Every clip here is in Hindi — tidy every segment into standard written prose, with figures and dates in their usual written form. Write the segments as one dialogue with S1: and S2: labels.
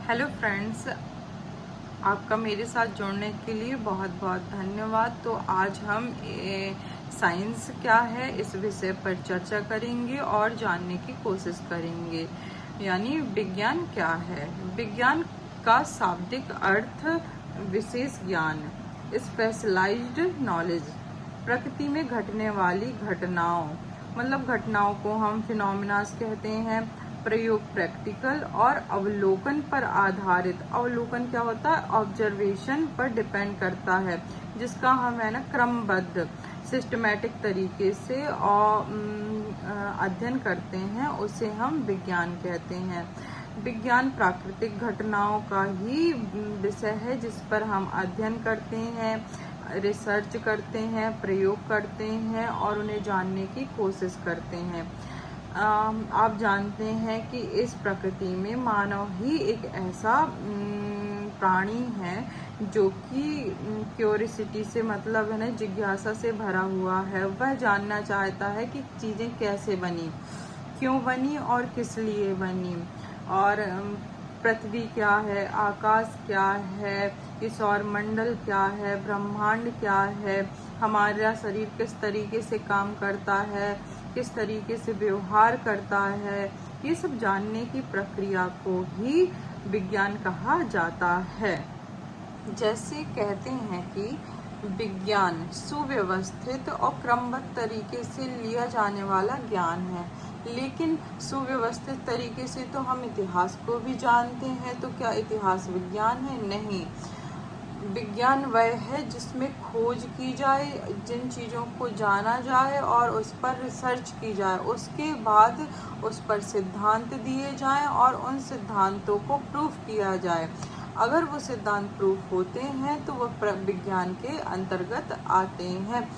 S1: हेलो फ्रेंड्स, आपका मेरे साथ जुड़ने के लिए बहुत बहुत धन्यवाद। तो आज हम साइंस क्या है इस विषय पर चर्चा करेंगे और जानने की कोशिश करेंगे। यानी विज्ञान क्या है। विज्ञान का शाब्दिक अर्थ विशेष ज्ञान, स्पेशलाइज्ड नॉलेज, प्रकृति में घटने वाली घटनाओं, मतलब घटनाओं को हम फिनोमिनास कहते हैं। प्रयोग प्रैक्टिकल और अवलोकन पर आधारित। अवलोकन क्या होता है? ऑब्जर्वेशन पर डिपेंड करता है, जिसका हम है ना क्रमबद्ध सिस्टमैटिक तरीके से अध्ययन करते हैं, उसे हम विज्ञान कहते हैं। विज्ञान प्राकृतिक घटनाओं का ही विषय है जिस पर हम अध्ययन करते हैं, रिसर्च करते हैं, प्रयोग करते हैं और उन्हें जानने की कोशिश करते हैं। आप जानते हैं कि इस प्रकृति में मानव ही एक ऐसा प्राणी है जो कि क्यूरियोसिटी से, मतलब है ना, जिज्ञासा से भरा हुआ है। वह जानना चाहता है कि चीज़ें कैसे बनी, क्यों बनी और किस लिए बनी, और पृथ्वी क्या है, आकाश क्या है, ये सौरमंडल क्या है, ब्रह्मांड क्या है, हमारा शरीर किस तरीके से काम करता है, किस तरीके से व्यवहार करता है। ये सब जानने की प्रक्रिया को ही विज्ञान कहा जाता है। जैसे कहते हैं कि विज्ञान सुव्यवस्थित और क्रमबद्ध तरीके से लिया जाने वाला ज्ञान है। लेकिन सुव्यवस्थित तरीके से तो हम इतिहास को भी जानते हैं, तो क्या इतिहास विज्ञान है? नहीं। विज्ञान वह है जिसमें खोज की जाए, जिन चीज़ों को जाना जाए और उस पर रिसर्च की जाए, उसके बाद उस पर सिद्धांत दिए जाएं और उन सिद्धांतों को प्रूफ किया जाए। अगर वो सिद्धांत प्रूफ होते हैं तो वह विज्ञान के अंतर्गत आते हैं।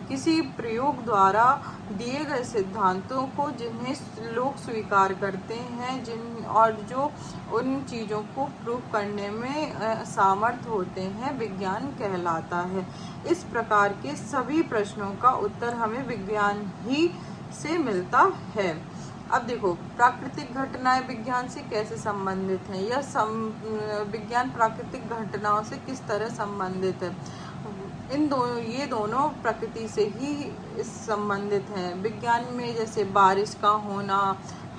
S1: किसी प्रयोग द्वारा दिए गए सिद्धांतों को जिन्हें लोग स्वीकार करते हैं, और जो उन चीज़ों को प्रूफ करने में सामर्थ्य होते हैं, विज्ञान कहलाता है। इस प्रकार के सभी प्रश्नों का उत्तर हमें विज्ञान ही से मिलता है। अब देखो, प्राकृतिक घटनाएं विज्ञान से कैसे संबंधित हैं, या विज्ञान प्राकृतिक घटनाओं से किस तरह संबंधित है। ये दोनों प्रकृति से ही संबंधित हैं। विज्ञान में जैसे बारिश का होना,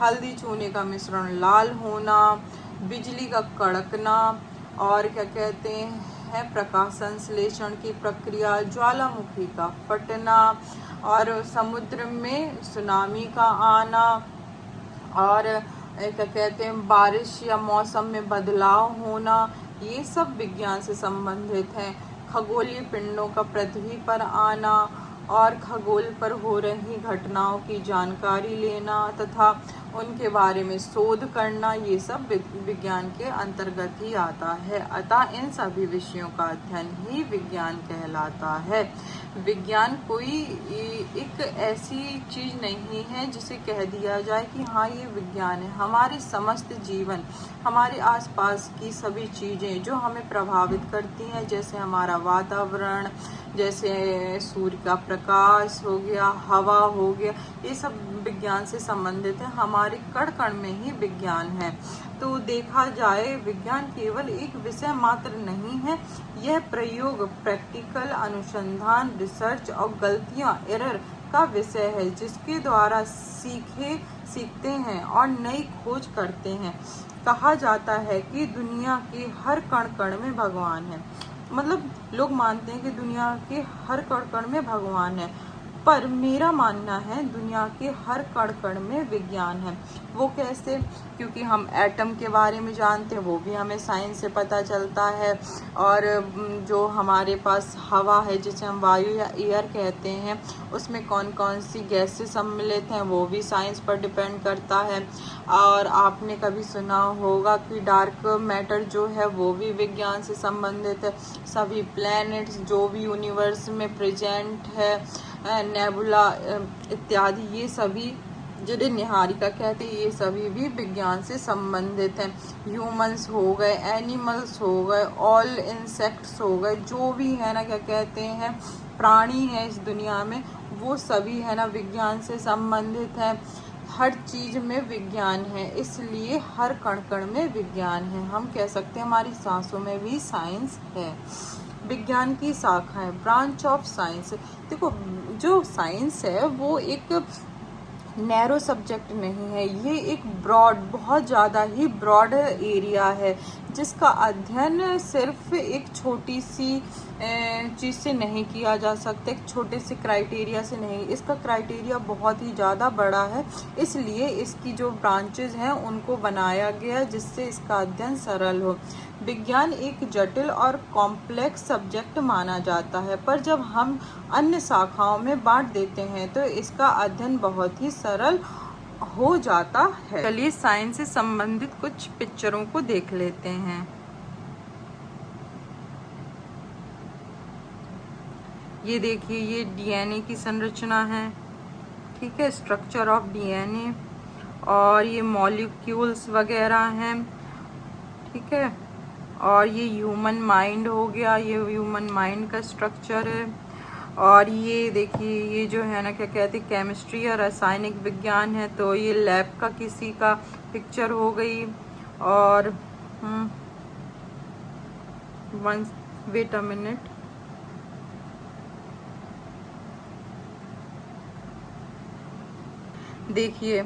S1: हल्दी चूने का मिश्रण लाल होना, बिजली का कड़कना, और क्या कहते हैं, प्रकाश संश्लेषण की प्रक्रिया, ज्वालामुखी का फटना, और समुद्र में सुनामी का आना, और क्या कहते हैं, बारिश या मौसम में बदलाव होना, ये सब विज्ञान से संबंधित है। खगोलीय पिंडों का पृथ्वी पर आना और खगोल पर हो रही घटनाओं की जानकारी लेना तथा उनके बारे में शोध करना, ये सब विज्ञान के अंतर्गत ही आता है। अतः इन सभी विषयों का अध्ययन ही विज्ञान कहलाता है। विज्ञान कोई एक ऐसी चीज़ नहीं है जिसे कह दिया जाए कि हाँ ये विज्ञान है। हमारे समस्त जीवन, हमारे आसपास की सभी चीज़ें जो हमें प्रभावित करती हैं, जैसे हमारा वातावरण, जैसे सूर्य का प्रकाश हो गया, हवा हो गया, ये सब विज्ञान से संबंधित है। हमारे कण कण में ही विज्ञान है। तो देखा जाए, विज्ञान केवल एक विषय मात्र नहीं है, यह प्रयोग, प्रैक्टिकल, अनुसंधान, रिसर्च और गलतियां, एरर का विषय है, जिसके द्वारा सीखते हैं और नई खोज करते हैं। कहा जाता है कि दुनिया के हर कण कण में भगवान है। मतलब लोग मानते हैं कि दुनिया के हर कण कण में भगवान है, पर मेरा मानना है दुनिया के हर कण कण में विज्ञान है। वो कैसे? क्योंकि हम एटम के बारे में जानते हैं, वो भी हमें साइंस से पता चलता है। और जो हमारे पास हवा है, जिसे हम वायु या एयर कहते हैं, उसमें कौन कौन सी गैसें सम्मिलित हैं, वो भी साइंस पर डिपेंड करता है। और आपने कभी सुना होगा कि डार्क मैटर जो है वो भी विज्ञान से संबंधित है। सभी प्लैनेट्स जो भी यूनिवर्स में प्रेजेंट है, नेबुला इत्यादि, ये सभी, जिन्हें निहारिका कहते हैं, ये सभी भी विज्ञान से संबंधित हैं। ह्यूमंस हो गए, एनिमल्स हो गए, ऑल इंसेक्ट्स हो गए, जो भी है ना, क्या कहते हैं, प्राणी है इस दुनिया में, वो सभी है ना विज्ञान से संबंधित है। हर चीज में विज्ञान है, इसलिए हर कण कण में विज्ञान है। हम कह सकते हैं हमारी सांसों में भी साइंस है। विज्ञान की शाखा है, ब्रांच ऑफ साइंस। देखो, जो साइंस है वो एक नैरो सब्जेक्ट नहीं है, ये एक ब्रॉड, बहुत ज़्यादा ही ब्रॉड एरिया है, जिसका अध्ययन सिर्फ एक छोटी सी चीज़ से नहीं किया जा सकता, एक छोटे से क्राइटेरिया से नहीं। इसका क्राइटेरिया बहुत ही ज़्यादा बड़ा है, इसलिए इसकी जो ब्रांचेज हैं उनको बनाया गया जिससे इसका अध्ययन सरल हो। विज्ञान एक जटिल और कॉम्प्लेक्स सब्जेक्ट माना जाता है, पर जब हम अन्य शाखाओं में बांट देते हैं तो इसका अध्ययन बहुत ही सरल हो जाता है। चलिए साइंस से संबंधित कुछ पिक्चरों को देख लेते हैं। ये देखिए, ये डीएनए की संरचना है, ठीक है, स्ट्रक्चर ऑफ डीएनए, और ये मॉलिक्यूल्स वगैरह हैं, ठीक है। और ये ह्यूमन माइंड हो गया, ये ह्यूमन माइंड का स्ट्रक्चर है। और ये देखिए, ये जो है ना, क्या कहते हैं, केमिस्ट्री या रासायनिक विज्ञान है, तो ये लैब का किसी का पिक्चर हो गई। और वेट अ मिनट, देखिए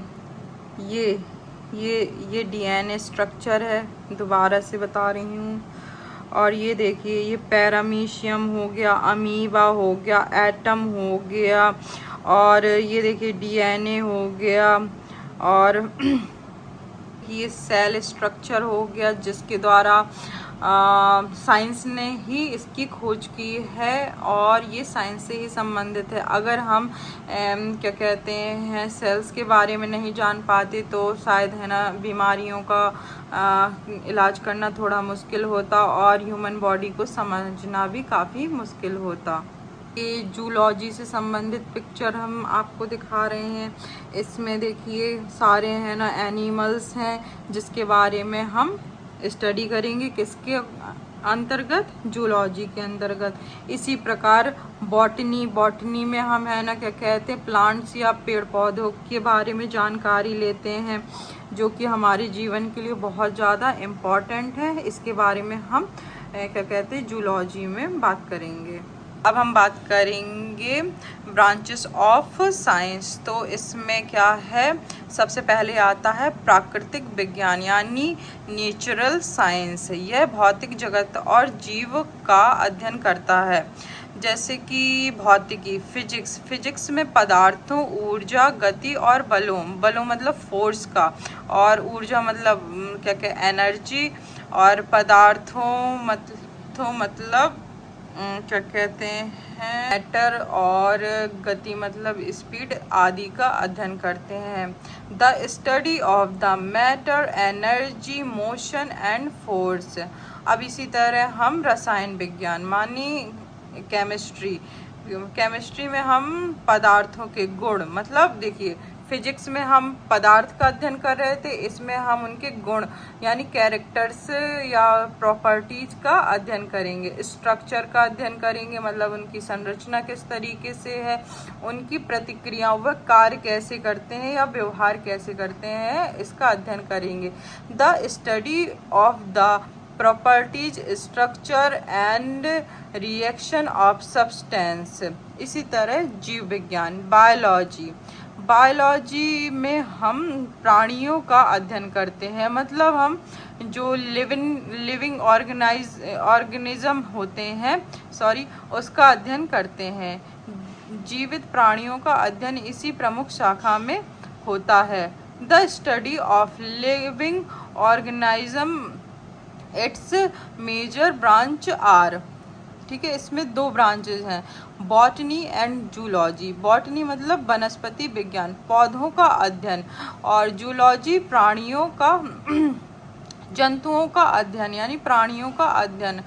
S1: ये डीएनए स्ट्रक्चर है, दोबारा से बता रही हूँ। और ये देखिए, ये पैरामीशियम हो गया, अमीबा हो गया, एटम हो गया, और ये देखिए डीएनए हो गया, और ये सेल स्ट्रक्चर हो गया, जिसके द्वारा साइंस ने ही इसकी खोज की है, और ये साइंस से ही संबंधित है। अगर हम क्या कहते हैं, सेल्स के बारे में नहीं जान पाते तो शायद है ना बीमारियों का इलाज करना थोड़ा मुश्किल होता, और ह्यूमन बॉडी को समझना भी काफ़ी मुश्किल होता। ये जूलॉजी से संबंधित पिक्चर हम आपको दिखा रहे हैं। इसमें देखिए सारे है ना एनिमल्स हैं, जिसके बारे में हम स्टडी करेंगे, किसके अंतर्गत, जूलॉजी के अंतर्गत। इसी प्रकार बॉटनी में हम है ना क्या कहते हैं, प्लांट्स या पेड़ पौधों के बारे में जानकारी लेते हैं, जो कि हमारे जीवन के लिए बहुत ज़्यादा इम्पॉर्टेंट है। इसके बारे में हम क्या कहते हैं, जूलॉजी में बात करेंगे। अब हम बात करेंगे ब्रांचेस ऑफ साइंस। तो इसमें क्या है, सबसे पहले आता है प्राकृतिक विज्ञान यानी नेचुरल साइंस। यह भौतिक जगत और जीव का अध्ययन करता है, जैसे कि भौतिकी, फिजिक्स में पदार्थों, ऊर्जा, गति और बलों मतलब फोर्स का, और ऊर्जा मतलब क्या एनर्जी, और पदार्थों मतलब क्या कहते हैं, मैटर, और गति मतलब स्पीड आदि का अध्ययन करते हैं। The study of the matter, energy, motion and force. अब इसी तरह हम रसायन विज्ञान मानी केमिस्ट्री में हम पदार्थों के गुण, मतलब देखिए फिजिक्स में हम पदार्थ का अध्ययन कर रहे थे, इसमें हम उनके गुण यानी कैरेक्टर्स या प्रॉपर्टीज का अध्ययन करेंगे। स्ट्रक्चर का अध्ययन करेंगे, मतलब उनकी संरचना किस तरीके से है, उनकी प्रतिक्रियाओं, वह कार्य कैसे करते हैं या व्यवहार कैसे करते हैं, इसका अध्ययन करेंगे। The study of the properties, structure and reaction of substance. इसी तरह जीव विज्ञान, बायोलॉजी में हम प्राणियों का अध्ययन करते हैं, मतलब हम जो लिविंग ऑर्गेनिज्म होते हैं उसका अध्ययन करते हैं। जीवित प्राणियों का अध्ययन इसी प्रमुख शाखा में होता है। The study of living organism, its major branch are, ठीक है, इसमें दो ब्रांचेज हैं, बॉटनी एंड जूलॉजी। बॉटनी मतलब वनस्पति विज्ञान, पौधों का अध्ययन, और जूलॉजी प्राणियों का जंतुओं का अध्ययन यानी प्राणियों का अध्ययन।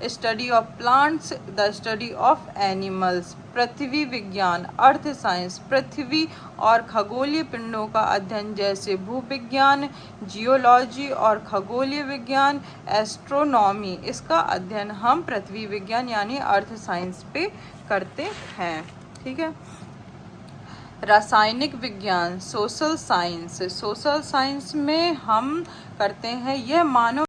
S1: Study of plants, the study of animals. पृथ्वी विज्ञान, अर्थ साइंस, पृथ्वी और खगोलीय पिंडों का अध्ययन, जैसे भूविज्ञान, जियोलॉजी, और खगोलीय विज्ञान, एस्ट्रोनॉमी। इसका अध्ययन हम पृथ्वी विज्ञान यानी अर्थ साइंस पे करते हैं, ठीक है। रासायनिक विज्ञान, सोशल साइंस में हम करते हैं यह मानव